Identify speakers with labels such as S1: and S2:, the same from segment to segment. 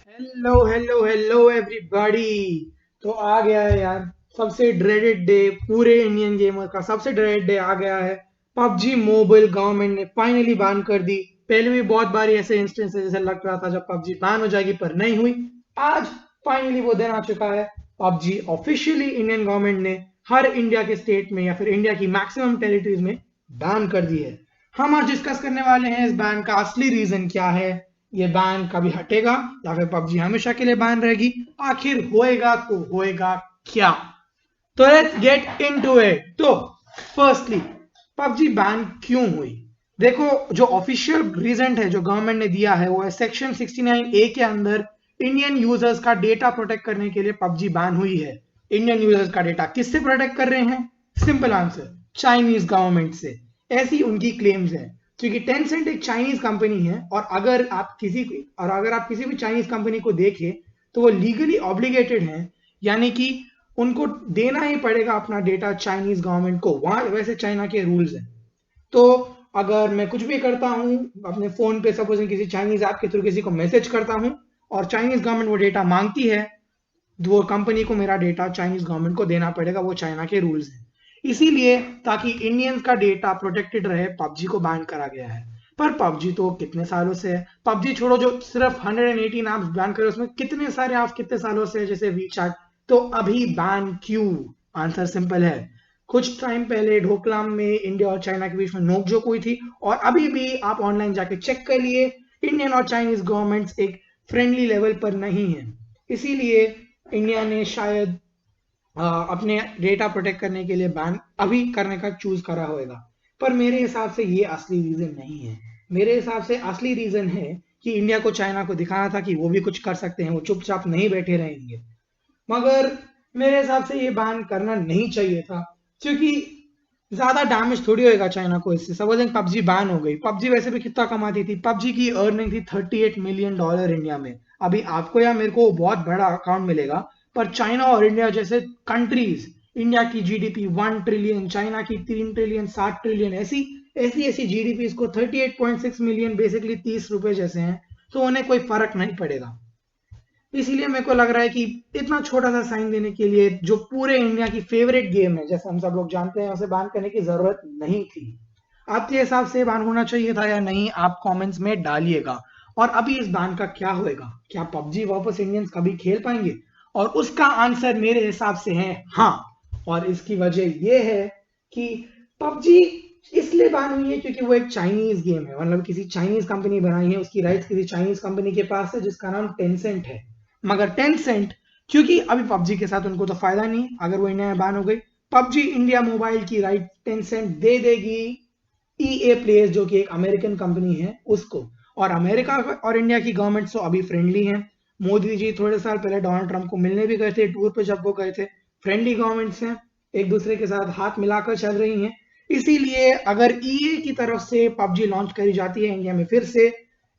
S1: Hello hello hello everybody. तो आ गया है यार, सबसे ड्रेडेड डे, पूरे इंडियन गेमर का सबसे ड्रेडेड डे आ गया है। पबजी मोबाइल गवर्नमेंट ने फाइनली बैन कर दी। पहले भी बहुत बार ऐसे इंस्टेंस जैसे लग रहा था जब पबजी बैन हो जाएगी, पर नहीं हुई। आज फाइनली वो दिन आ चुका है। पबजी ऑफिशियली इंडियन गवर्नमेंट ने हर इंडिया के स्टेट में या फिर इंडिया की मैक्सिमम टेरिटरीज में बैन कर दी है। हम आज डिस्कस करने वाले हैं इस बैन का असली रीजन क्या है, ये बैन कभी हटेगा या फिर पबजी हमेशा के लिए बैन रहेगी, आखिर होएगा तो होएगा क्या। तो लेट्स गेट इनटू इट। तो फर्स्टली, पबजी बैन क्यों हुई? देखो, जो ऑफिशियल रीजन है जो गवर्नमेंट ने दिया है वो है सेक्शन 69A के अंदर इंडियन यूजर्स का डेटा प्रोटेक्ट करने के लिए पबजी बैन हुई है। इंडियन यूजर्स का डेटा किससे प्रोटेक्ट कर रहे हैं? सिंपल आंसर, चाइनीज गवर्नमेंट से। ऐसी उनकी क्लेम्स है, क्योंकि टेंसेंट एक चाइनीज कंपनी है और अगर आप किसी भी चाइनीज कंपनी को देखें तो वो लीगली ऑब्लिगेटेड हैं, यानी कि उनको देना ही पड़ेगा अपना डेटा चाइनीज गवर्नमेंट को। वहां वैसे चाइना के रूल्स हैं। तो अगर मैं कुछ भी करता हूं अपने फोन पे, सपोज किसी चाइनीज ऐप के थ्रू किसी को मैसेज करता हूं और चाइनीज गवर्नमेंट वो डेटा मांगती है, तो वो कंपनी को मेरा डेटा चाइनीज गवर्नमेंट को देना पड़ेगा। वो चाइना के रूल्स हैं। इसीलिए ताकि इंडियंस का डेटा प्रोटेक्टेड रहे, पबजी को बैन करा गया है। पर पबजी तो कितने सालों से है। पबजी छोड़ो, जो सिर्फ 118 ऐप्स बैन करे उसमें कितने सारे ऐप्स कितने सालों से है, जैसे वीचैट। तो अभी बैन क्यों? आंसर सिंपल है। कुछ टाइम पहले ढोकलाम में इंडिया और चाइना के बीच में नोकझोंक हुई थी, और अभी भी आप ऑनलाइन जाके चेक कर लिए, इंडियन और चाइनीज गवर्नमेंट्स एक फ्रेंडली लेवल पर नहीं है। इसीलिए इंडिया ने शायद अपने डेटा प्रोटेक्ट करने के लिए बैन अभी करने का चूज करा होगा। पर मेरे हिसाब से ये असली रीजन नहीं है। मेरे हिसाब से असली रीजन है कि इंडिया को चाइना को दिखाना था कि वो भी कुछ कर सकते हैं, वो चुपचाप नहीं बैठे रहेंगे। मगर मेरे हिसाब से ये बैन करना नहीं चाहिए था, क्योंकि ज्यादा डैमेज थोड़ी होएगा चाइना को इससे। सपोज पबजी बैन हो गई, पबजी वैसे भी कितना कमाती थी, पबजी की अर्निंग थी $38 मिलियन इंडिया में। अभी आपको या मेरे को बहुत बड़ा अकाउंट मिलेगा, पर चाइना और इंडिया जैसे कंट्रीज, इंडिया की जीडीपी 1 ट्रिलियन, चाइना की 3 ट्रिलियन, 7 ट्रिलियन, ऐसी ऐसी ऐसी जीडीपी को 38.6 मिलियन, बेसिकली 30 रुपए जैसे हैं। तो उन्हें कोई फर्क नहीं पड़ेगा। इसीलिए मेरे को लग रहा है कि इतना छोटा सा साइन देने के लिए, जो पूरे इंडिया की फेवरेट गेम है जैसे हम सब लोग जानते हैं, उसे बैन करने की जरूरत नहीं थी। आपके हिसाब से बैन होना चाहिए था या नहीं, आप कमेंट्स में डालिएगा। और अभी इस बैन का क्या होएगा? क्या पबजी वापस इंडियंस कभी खेल पाएंगे? और उसका आंसर मेरे हिसाब से है हाँ। और इसकी वजह यह है कि पबजी इसलिए बैन हुई है क्योंकि वो एक चाइनीज गेम है, मतलब किसी चाइनीज कंपनी बनाई है, उसकी राइट्स किसी चाइनीज कंपनी के पास है जिसका नाम टेंसेंट है। मगर टेंसेंट, क्योंकि अभी पबजी के साथ उनको तो फायदा नहीं है, अगर वो इंडिया में बैन हो गई, पबजी इंडिया मोबाइल की राइट टेंसेंट दे देगी ईए प्लेयर्स, जो कि एक अमेरिकन कंपनी है, उसको। और अमेरिका और इंडिया की गवर्नमेंट तो अभी फ्रेंडली हैं। मोदी जी थोड़े साल पहले डोनाल्ड ट्रंप को मिलने भी गए थे, टूर पे जब वो गए थे। फ्रेंडली गवर्नमेंट्स हैं, एक दूसरे के साथ हाथ मिलाकर चल रही हैं। इसीलिए अगर ईए की तरफ से पबजी लॉन्च करी जाती है इंडिया में फिर से,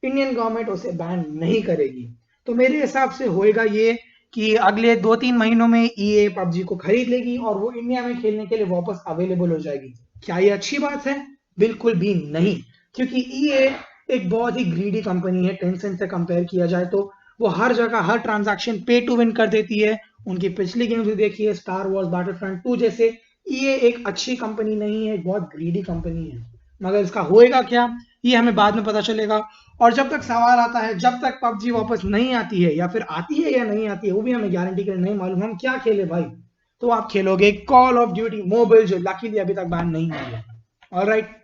S1: इंडियन गवर्नमेंट उसे बैन नहीं करेगी। तो मेरे हिसाब से होएगा ये कि अगले 2-3 महीनों में ईए पबजी को खरीद लेगी और वो इंडिया में खेलने के लिए वापस अवेलेबल हो जाएगी। क्या ये अच्छी बात है? बिल्कुल भी नहीं। क्योंकि ईए एक बहुत ही ग्रीडी कंपनी है, टेंसेंट से कंपेयर किया जाए तो। वो हर जगह हर ट्रांजैक्शन पे टू विन कर देती है। उनकी पिछली गेम्स भी देखिए, स्टार वॉर्स बैटलफ्रंट 2 जैसे। ये एक अच्छी कंपनी नहीं है, एक बहुत ग्रीडी कंपनी है। मगर इसका होएगा क्या, ये हमें बाद में पता चलेगा। और जब तक सवाल आता है, जब तक पबजी वापस नहीं आती है, या फिर आती है या नहीं आती है वो भी हमें गारंटी कर नहीं मालूम, हम क्या खेले भाई। तो आप खेलोगे कॉल ऑफ ड्यूटी मोबाइल, जो लकीली अभी तक बैन नहीं हुई है। ऑलराइट।